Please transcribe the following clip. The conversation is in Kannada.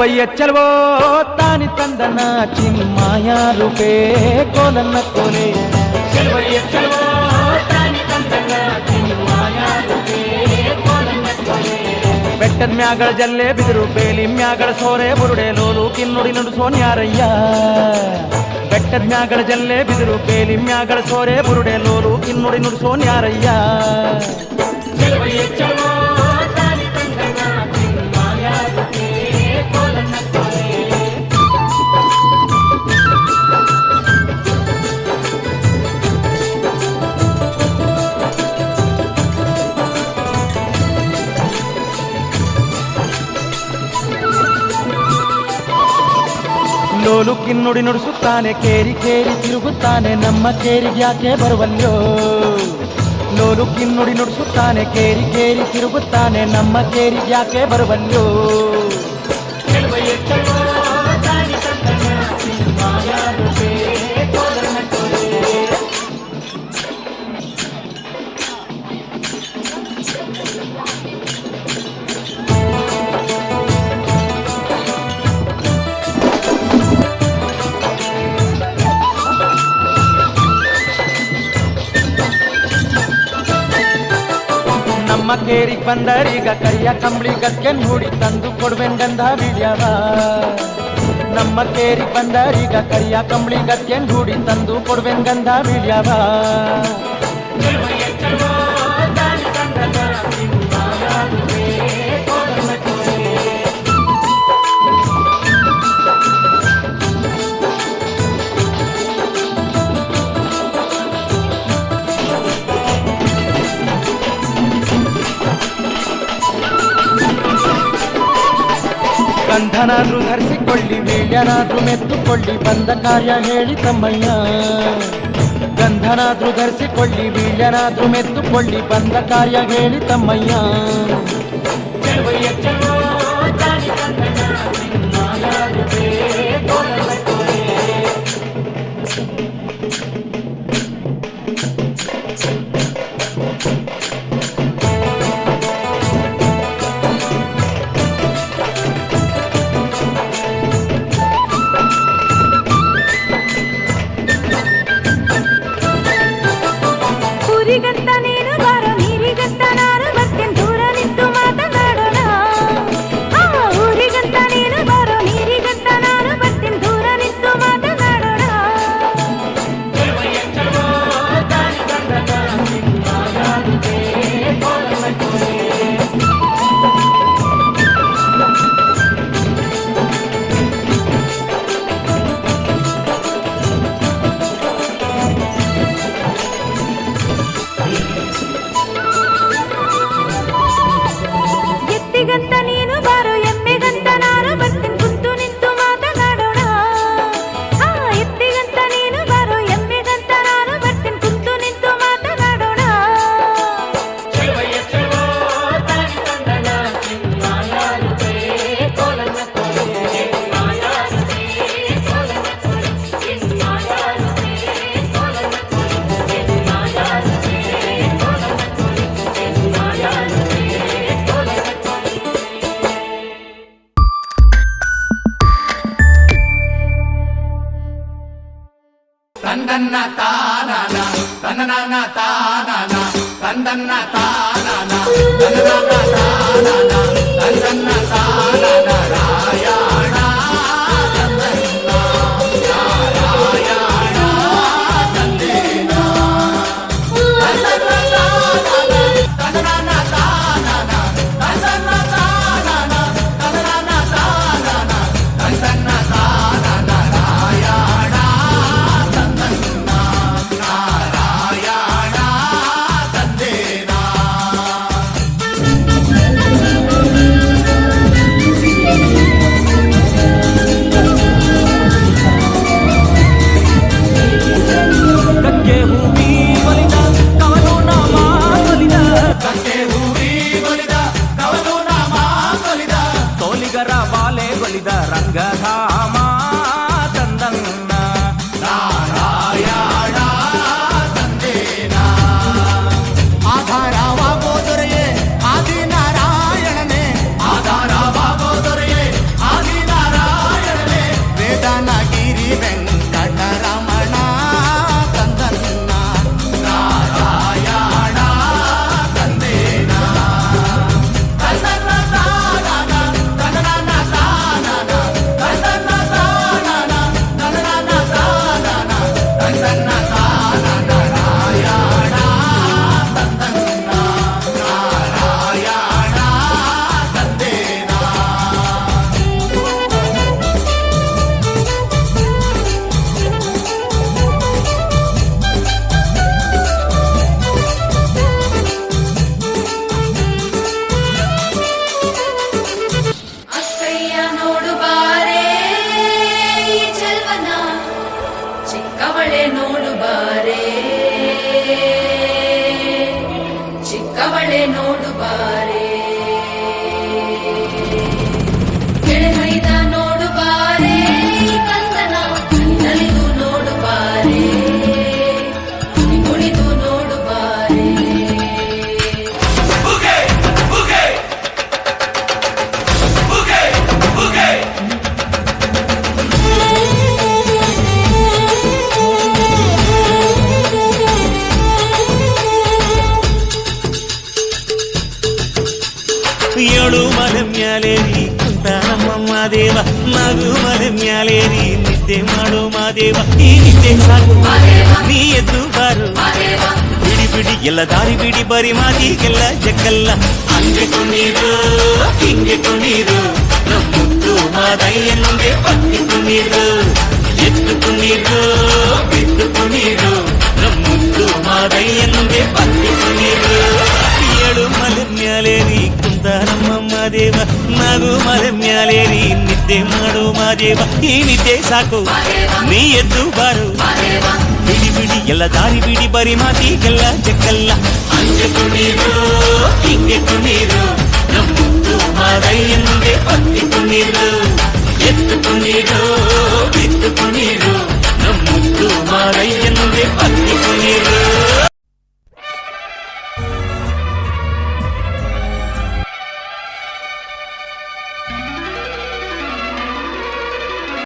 చెలువయ్య చెలవో తాని తందన చిన్మాయా రూపే కోలన్న కోలే చెలువయ్య చెలవో తాని తందన ಚಿನ್ಮಾಯಾ ರೂಪೇ ಕೋಲನ್ನ ಕೋಲೆ ಬೆಟ್ಟದ ಮ್ಯಾಗಳ ಜಲ್ಲೆ ಬಿದಿರು ಬೇಲಿ ಮ್ಯಾಗಳ ಸೋರೆ ಬುರುಡೆ ಲೋಲು ಕಿನ್ನುಡಿ ನುಡು ಸೋನ್ಯಾರಯ್ಯ ಬೆಟ್ಟದ ಮ್ಯಾಗಳ ಜಲ್ಲೆ ಬಿದಿರು ಬೇಲಿ ಮ್ಯಾಗಳ ಸೋರೆ ಬುರುಡೆ ಲೋಲು ಕಿನ್ನುಡಿ ನುಡು ಸೋನ್ಯಾರಯ್ಯ ಚೆಲುವಯ್ಯ ಚೆಲುವ ತಾನಿ ತಂದನ ಚಿನ್ಮಾಯಾ ರೂಪೇ ಕೋಲನ್ನ ಕೋಲೆ ಲೋಲು ಕಿನ್ನುಡಿ ನುಡಿಸುತ್ತಾನೆ ಕೇರಿ ಕೇರಿ ತಿರುಗುತ್ತಾನೆ ನಮ್ಮ ಕೇರಿಗೆ ಯಾಕೆ ಬರುವಲ್ಲೋ ಲೋಲು ಕಿನ್ನುಡಿ ನುಡಿಸುತ್ತಾನೆ ಕೇರಿ ಕೇರಿ ತಿರುಗುತ್ತಾನೆ ನಮ್ಮ ಕೇರಿಗೆ ಯಾಕೆ ಬರುವಲ್ಲೋ ಚೆಲುವಯ್ಯ ಚೆಲುವ ತಾನಿ ತಂದನ ಚಿನ್ಮಾಯಾ ರೂಪೇ ಕೋಲನ್ನ ಕೋಲೆ ನಮ್ಮ ಕೇರಿಗೆ ಬಂದರೀಗ ಕರಿಯ ಕಂಬಳಿ ಗದ್ಗೆ ನೋಡಿ ತಂದು ಕೊಡುವೆನ್ ಗಂಧ ಬಿಡ್ಯಾವ ನಮ್ಮ ಕೇರಿಗೆ ಬಂದರೀಗ ಕರಿಯ ಕಂಬಳಿ ಗದ್ಗೆ ನೋಡಿ ತಂದು ಕೊಡುವೆನ್ ಗಂಧ ಬಿಡ್ಯಾವ ಗಂಧನಾದ್ರೂ ಧರಿಸಿಕೊಳ್ಳಿ ವೀಳ್ಯನಾದ್ರೂ ಮೆತ್ತುಕೊಳ್ಳಿ ಬಂದ ಕಾರ್ಯ ಹೇಳಿ ತಮ್ಮಯ್ಯ ಗಂಧನಾದ್ರೂ ಧರಿಸಿಕೊಳ್ಳಿ ವೀಳ್ಯನಾದ್ರೂ ಮೆತ್ತುಕೊಳ್ಳಿ ಬಂದ ಕಾರ್ಯ ಹೇಳಿ ತಮ್ಮಯ್ಯ ಚೆಲುವಯ್ಯ ಚೆಲುವ ತಾನಿ ತಂದನ ಚಿನ್ಮಾಯಾ ರೂಪೇ ಕೋಲನ್ನ ಕೋಲೆ ಊರಿಗಂತ ನೀನು ಬಾರೋ ನೀರಿಗಂತ ನಾನು ಬರ್ತೇನೆ ದೂರ ನಿಂತು ಮಾತನಾಡೋಣ ಊರಿಗಂತ ನೀನು ಬಾರೋ ನೀರಿಗಂತ ನಾನು ಬರ್ತೇನೆ ದೂರ ನಿಂತು ಮಾತನಾಡೋಣ ಚೆಲುವಯ್ಯ ಚೆಲುವ ತಾನಿ ತಂದನ ಚಿನ್ಮಾಯಾ ರೂಪೇ ಕೋಲನ್ನ ಕೋಲೆ ಎತ್ತಿಗಂತ ನೀನು ಬಾರೋ ಎಮ್ಮೆಗಂತ ನಾನು ಬರ್ತೇನೆ ಕುಂತು ನಿಂತು ಮಾತನಾಡೋಣ ಎತ್ತಿಗಂತ ನೀನು ಬಾರೋ ಎಮ್ಮೆಗಂತ ನಾನು ಬರ್ತೇನೆ ಕುಂತು ನಿಂತು ಮಾತನಾಡೋಣ ಚೆಲುವಯ್ಯ ಚೆಲುವ ತಾನಿ ತಂದನ ಚಿನ್ಮಾಯಾ ರೂಪೇ ಕೋಲನ್ನ ಕೋಲೆ ಚಿನ್ಮಾಯಾ ರೂಪೇ ಕೋಲನ್ನ ಕೋಲೆ ಚಿನ್ಮಾಯಾ ರೂಪೇ ಕೋಲನ್ನ ಕೋಲೆ ಚಿನ್ಮಾಯಾ ರೂಪೇ ಕೋಲನ್ನ ಕೋಲೆ ಚಿನ್ಮಾಯಾ ರೂಪೇ ಕೋಲನ್ನ ಕೋಲೆ ತಂದನ್ನ ತಾನನ ತನನನ ತಾನನ ತಂದನ್ನ ತಾನನ ತನನನ ತಾನನ ತಂದನ್ನ ತಾನನ ರಾಯಣ ತಂದನ್ನ ನಾರಾಯಣ ತಂದೇನ ತಂದನ್ನ ತಾನನ ತನನನ ತಾನನ ತಂದನ್ನ ತಾನನ ತನನನ ತಾನನ ತಂದನ್ನ ತಾನನ ರಾಯಣ ನಾರಾಯಣ ತಂದೇನ ತಂದನ್ನ ತಾನನ ನಾರಾಯಣ ತಂದನ್ನ ನಾರಾಯಣ ತಂದೇನ ಅಕ್ಕಯ್ಯ ನೋಡು ಬಾರೆ ಈ ಚೆಲ್ವನ ಚಿಕ್ಕವಳೆ ನೋಡು ಬಾರೆ ಚಿಕ್ಕವಳೆ ನೋಡು ಬಾರೆ ಕೆಳಮೈದ ನೋಡು ಬಾರೆ ಈ ಕಂದನ ನಲಿದು ನೋಡು ಬಾರೆ ಕುಣಿದು ನೋಡು ಬಾರೆ ಏಳು ಮಲೆ ಮ್ಯಾಲೇರಿ ಕುಂತ ನಮ್ಮ ಮಾದೇವ ನಗು ಮಲೆ ಮ್ಯಾಲೇರಿ ನಿದ್ದೆ ಮಾಡು ಮಾದೇವ ಈ ನಿದ್ದೆ ಸಾಕು ನೀ ಎದ್ದು ಬಾರು ಬಿಡಿ ಬಿಡಿ ಎಲ್ಲ ದಾರಿ ಬಿಡಿ ಬರಿ ಮಾತಿಗೆಲ್ಲ ಜಗ್ಗಲ್ಲ ಹಂಗೆ ಕುಣೀರು ಹಿಂಗೆ ಕುಣೀರು ನಮ್ಮುತ್ತು ಮಾದಯ್ಯ ಮುಂದೆ ಪತ್ತಿ ಕುಣೀರು ಎದ್ದು ಕುಣೀರು ಬಿದ್ದು ಕುಣೀರು ನಮ್ಮುತ್ತು ಮಾದಯ್ಯ ಮುಂದೆ ಪತ್ತಿ ಕುಣೀರು ಏಳು ಮಲೆ ಮ್ಯಾಲೇರಿ ಕುಂತ ನಮ್ಮ ಮಾದೇವ ನಗು ಮಲೆ ಮ್ಯಾಲೇರಿ ನಿದ್ದೆ ಮಾಡು ಮಾದೇವ ಈ ನಿದ್ದೆ ಸಾಕು ನೀ ಎದ್ದು ಬಾರು ಬಿಡಿ ಬಿಡಿ ಎಲ್ಲ ದಾರಿ ಬಿಡಿ ಬರಿ ಮಾತಿಗೆಲ್ಲ ಜಗ್ಗಲ್ಲ ಹಂಗೆ ಕುಣೀರು ಹಿಂಗೆ ಕುಣೀರು ನಮ್ಮುತ್ತು ಮಾದಯ್ಯ ಮುಂದೆ ಪತ್ತಿ ಕುಣೀರು ಎದ್ದು ಕುಣೀರು